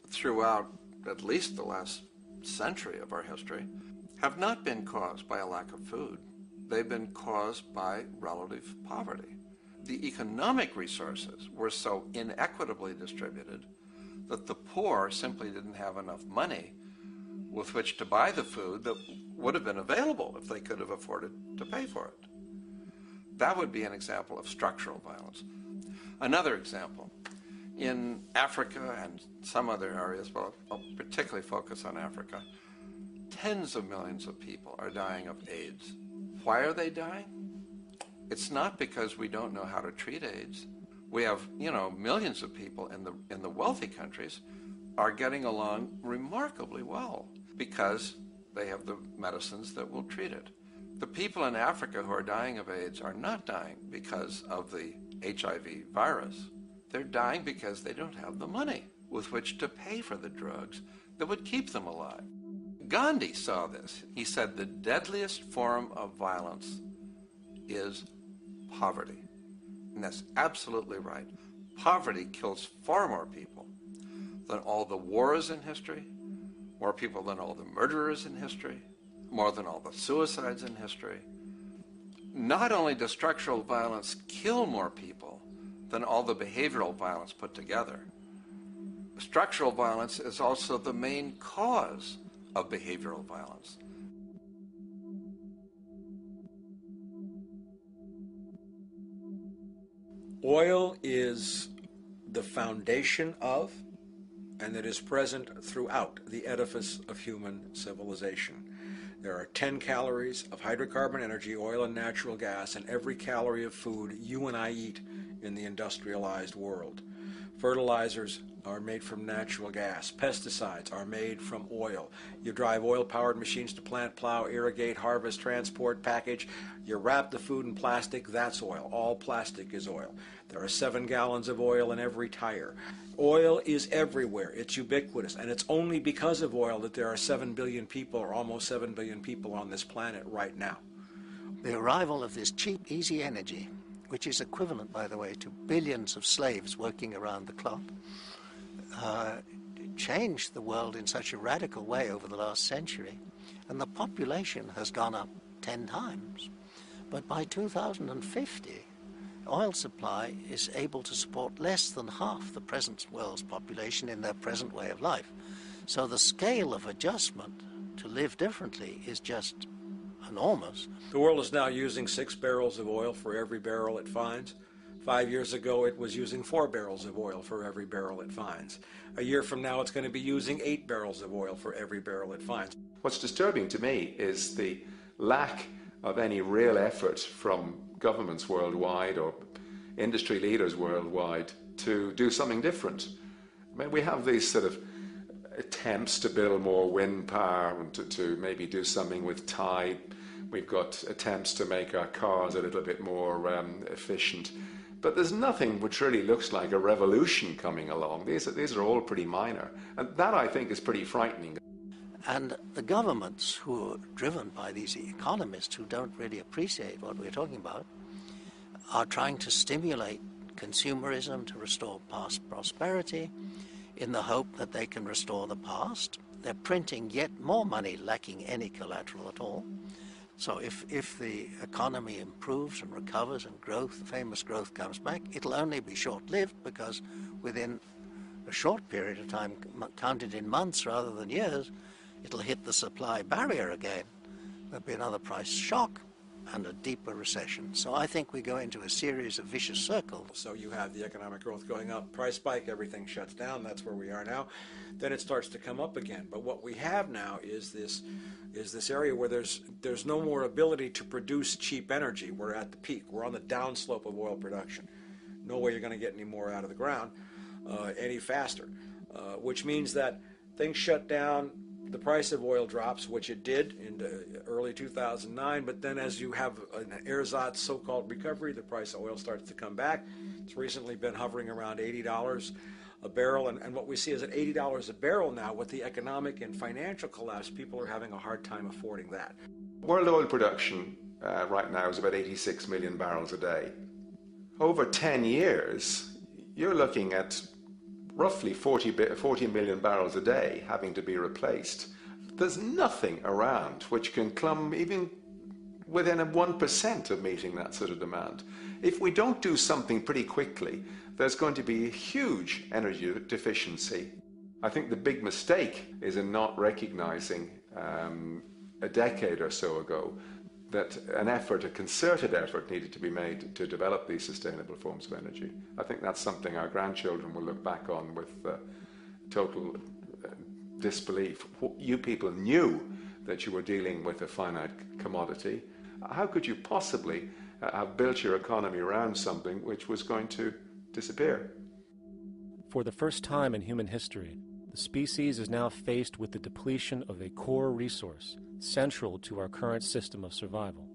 throughout at least the last century of our history have not been caused by a lack of food. They've been caused by relative poverty. The economic resources were so inequitably distributed that the poor simply didn't have enough money with which to buy the food that would have been available if they could have afforded to pay for it. That would be an example of structural violence. Another example, in Africa and some other areas, but I'll particularly focus on Africa, tens of millions of people are dying of AIDS. Why are they dying? It's not because we don't know how to treat AIDS. We have, millions of people in the wealthy countries are getting along remarkably well because they have the medicines that will treat it. The people in Africa who are dying of AIDS are not dying because of the HIV virus. They're dying because they don't have the money with which to pay for the drugs that would keep them alive. Gandhi saw this. He said the deadliest form of violence is poverty. And that's absolutely right. Poverty kills far more people than all the wars in history, more people than all the murderers in history, more than all the suicides in history. Not only does structural violence kill more people than all the behavioral violence put together, structural violence is also the main cause of behavioral violence. Oil is the foundation of, and it is present throughout the edifice of human civilization. There are 10 calories of hydrocarbon energy, oil and natural gas, in every calorie of food you and I eat in the industrialized world. Fertilizers are made from natural gas. Pesticides are made from oil. You drive oil-powered machines to plant, plow, irrigate, harvest, transport, package. You wrap the food in plastic, that's oil. All plastic is oil. There are 7 gallons of oil in every tire. Oil is everywhere. It's ubiquitous. And it's only because of oil that there are 7 billion people, or almost 7 billion people on this planet right now. The arrival of this cheap, easy energy, which is equivalent, by the way, to billions of slaves working around the clock, changed the world in such a radical way over the last century. And the population has gone up 10 times. But by 2050, oil supply is able to support less than half the present world's population in their present way of life. So the scale of adjustment to live differently is just enormous. The world is now using 6 barrels of oil for every barrel it finds. 5 years ago, it was using 4 barrels of oil for every barrel it finds. A year from now, it's going to be using 8 barrels of oil for every barrel it finds. What's disturbing to me is the lack of any real effort from governments worldwide or industry leaders worldwide to do something different. I mean, we have these sort of attempts to build more wind power and to maybe do something with tide. We've got attempts to make our cars a little bit more efficient. But there's nothing which really looks like a revolution coming along. These are all pretty minor. And that, I think, is pretty frightening. And the governments who are driven by these economists who don't really appreciate what we're talking about are trying to stimulate consumerism to restore past prosperity in the hope that they can restore the past. They're printing yet more money lacking any collateral at all. So if the economy improves and recovers and growth, famous growth comes back, it'll only be short-lived because within a short period of time, counted in months rather than years, it'll hit the supply barrier again. There'll be another price shock and a deeper recession. So I think we go into a series of vicious circles. So you have the economic growth going up, price spike, everything shuts down, that's where we are now. Then it starts to come up again. But what we have now is this area where there's no more ability to produce cheap energy. We're at the peak. We're on the downslope of oil production. No way you're going to get any more out of the ground any faster, which means that things shut down, the price of oil drops, which it did in early 2009, but then as you have an ersatz so-called recovery, the price of oil starts to come back. It's recently been hovering around $80 a barrel, and what we see is at $80 a barrel now, with the economic and financial collapse, people are having a hard time affording that. World oil production right now is about 86 million barrels a day. Over 10 years, you're looking at roughly 40 million barrels a day having to be replaced. There's nothing around which can come even within 1% of meeting that sort of demand. If we don't do something pretty quickly, there's going to be a huge energy deficiency. I think the big mistake is in not recognizing a decade or so ago that a concerted effort needed to be made to develop these sustainable forms of energy. I think that's something our grandchildren will look back on with total disbelief. You people knew that you were dealing with a finite commodity. How could you possibly have built your economy around something which was going to disappear? For the first time in human history, the species is now faced with the depletion of a core resource central to our current system of survival.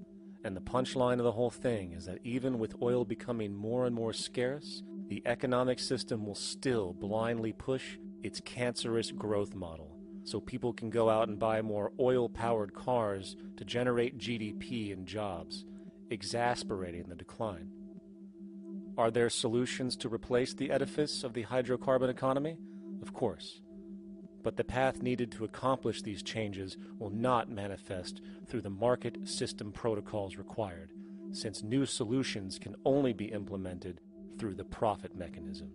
And the punchline of the whole thing is that even with oil becoming more and more scarce, the economic system will still blindly push its cancerous growth model, so people can go out and buy more oil-powered cars to generate GDP and jobs, exasperating the decline. Are there solutions to replace the edifice of the hydrocarbon economy? Of course. But the path needed to accomplish these changes will not manifest through the market system protocols required, since new solutions can only be implemented through the profit mechanism.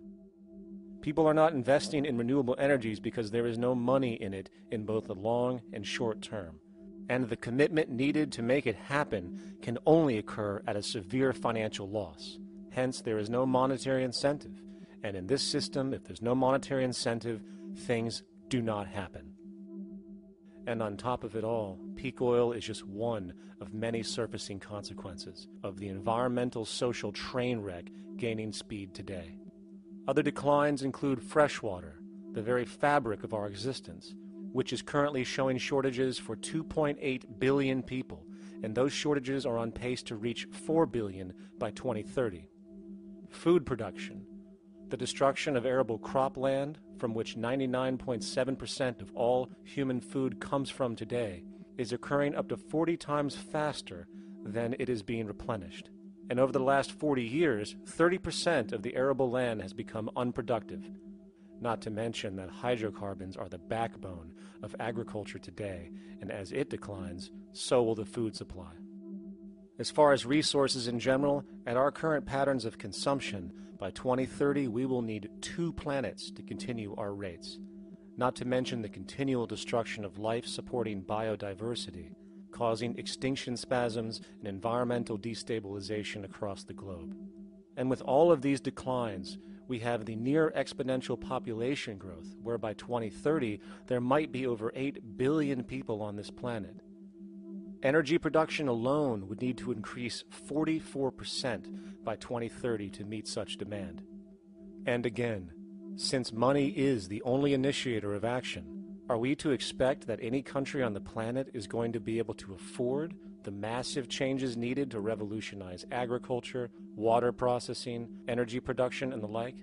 People are not investing in renewable energies because there is no money in it in both the long and short term, and the commitment needed to make it happen can only occur at a severe financial loss. Hence, there is no monetary incentive, and in this system, if there's no monetary incentive, things do not happen. And on top of it all, peak oil is just one of many surfacing consequences of the environmental social train wreck gaining speed today. Other declines include freshwater, the very fabric of our existence, which is currently showing shortages for 2.8 billion people, and those shortages are on pace to reach 4 billion by 2030. Food production, the destruction of arable cropland, from which 99.7% of all human food comes from today, is occurring up to 40 times faster than it is being replenished. And over the last 40 years, 30% of the arable land has become unproductive. Not to mention that hydrocarbons are the backbone of agriculture today, and as it declines, so will the food supply. As far as resources in general, at our current patterns of consumption, by 2030 we will need 2 planets to continue our rates. not to mention the continual destruction of life-supporting biodiversity, causing extinction spasms and environmental destabilization across the globe. And with all of these declines, we have the near exponential population growth, where by 2030 there might be over 8 billion people on this planet. Energy production alone would need to increase 44% by 2030 to meet such demand. And again, since money is the only initiator of action, are we to expect that any country on the planet is going to be able to afford the massive changes needed to revolutionize agriculture, water processing, energy production, and the like,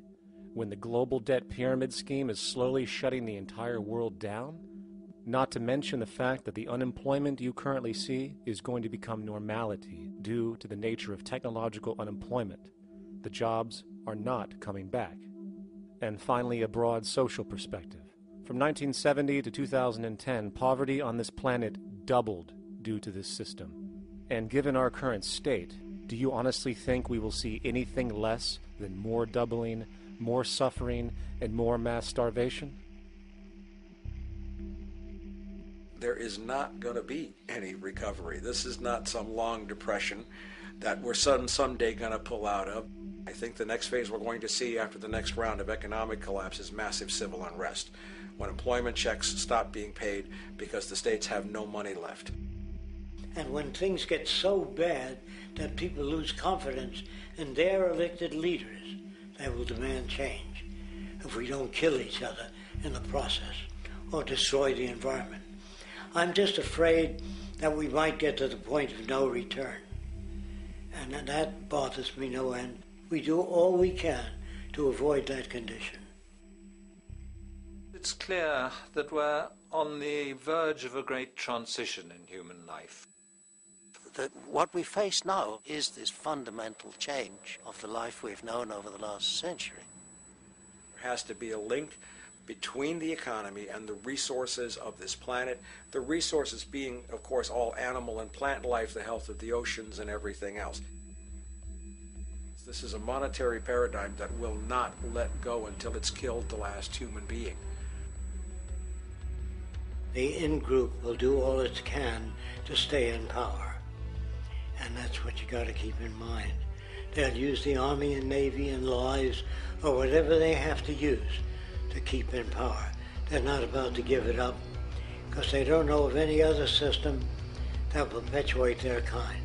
when the global debt pyramid scheme is slowly shutting the entire world down? Not to mention the fact that the unemployment you currently see is going to become normality due to the nature of technological unemployment. The jobs are not coming back. And finally, a broad social perspective. From 1970 to 2010, poverty on this planet doubled due to this system. And given our current state, do you honestly think we will see anything less than more doubling, more suffering, and more mass starvation? There is not going to be any recovery. This is not some long depression that we're someday going to pull out of. I think the next phase we're going to see after the next round of economic collapse is massive civil unrest, when employment checks stop being paid because the states have no money left. And when things get so bad that people lose confidence in their elected leaders, they will demand change if we don't kill each other in the process or destroy the environment. I'm just afraid that we might get to the point of no return. And that bothers me no end. We do all we can to avoid that condition. It's clear that we're on the verge of a great transition in human life. That what we face now is this fundamental change of the life we've known over the last century. There has to be a link between the economy and the resources of this planet, the resources being, of course, all animal and plant life, the health of the oceans and everything else. This is a monetary paradigm that will not let go until it's killed the last human being. The in-group will do all it can to stay in power. And that's what you got to keep in mind. They'll use the Army and Navy and lies or whatever they have to use to keep in power. They're not about to give it up because they don't know of any other system that will perpetuate their kind.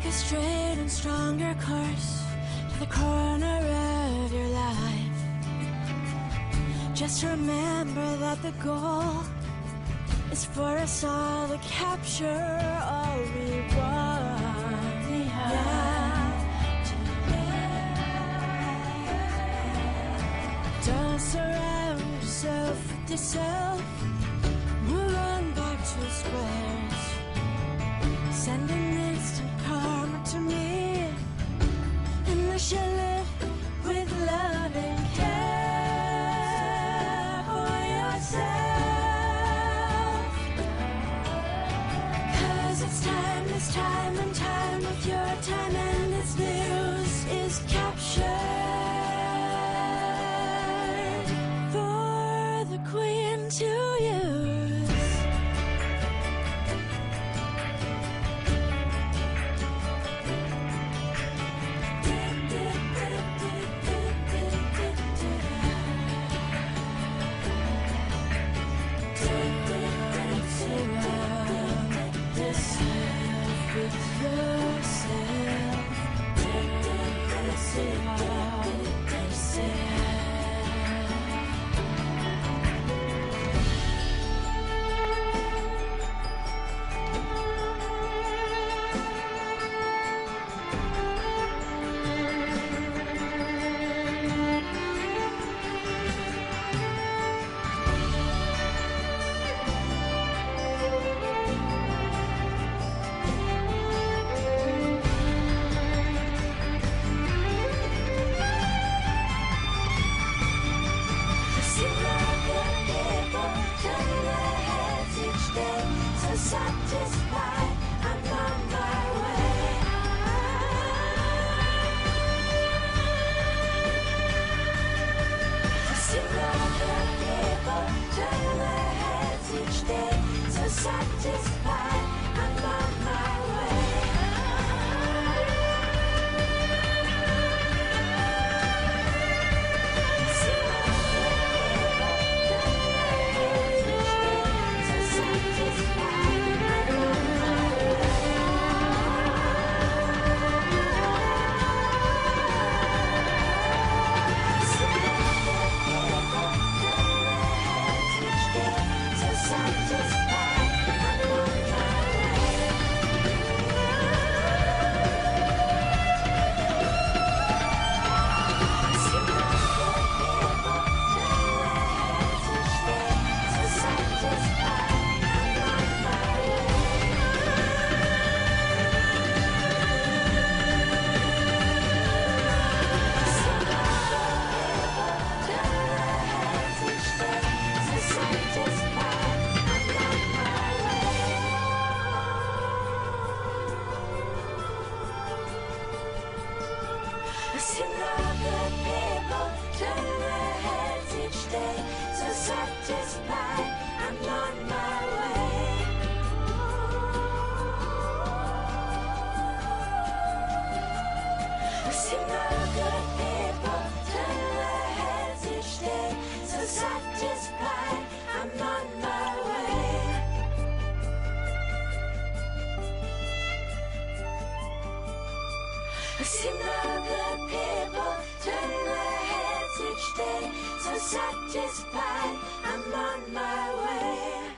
a straight and stronger course to the corner of your life. Just remember that the goal is for us all to capture all we want. Don't surround yourself with yourself. Move on back to the squares. Send an instant karma to me, and I shall live with love and care for yourself. 'Cause it's time and time with your time, and this news is captured for the Queen to use. Satisfied, I'm on my way. See other people turn their heads each day. So satisfied, I'm on my way. See other people turn their heads each day. So satisfied. Satisfied, I'm on my way. I see no good people turn their heads each day. So satisfied, I'm on my way. I see no good people turn their heads each day. So satisfied, I'm on my way.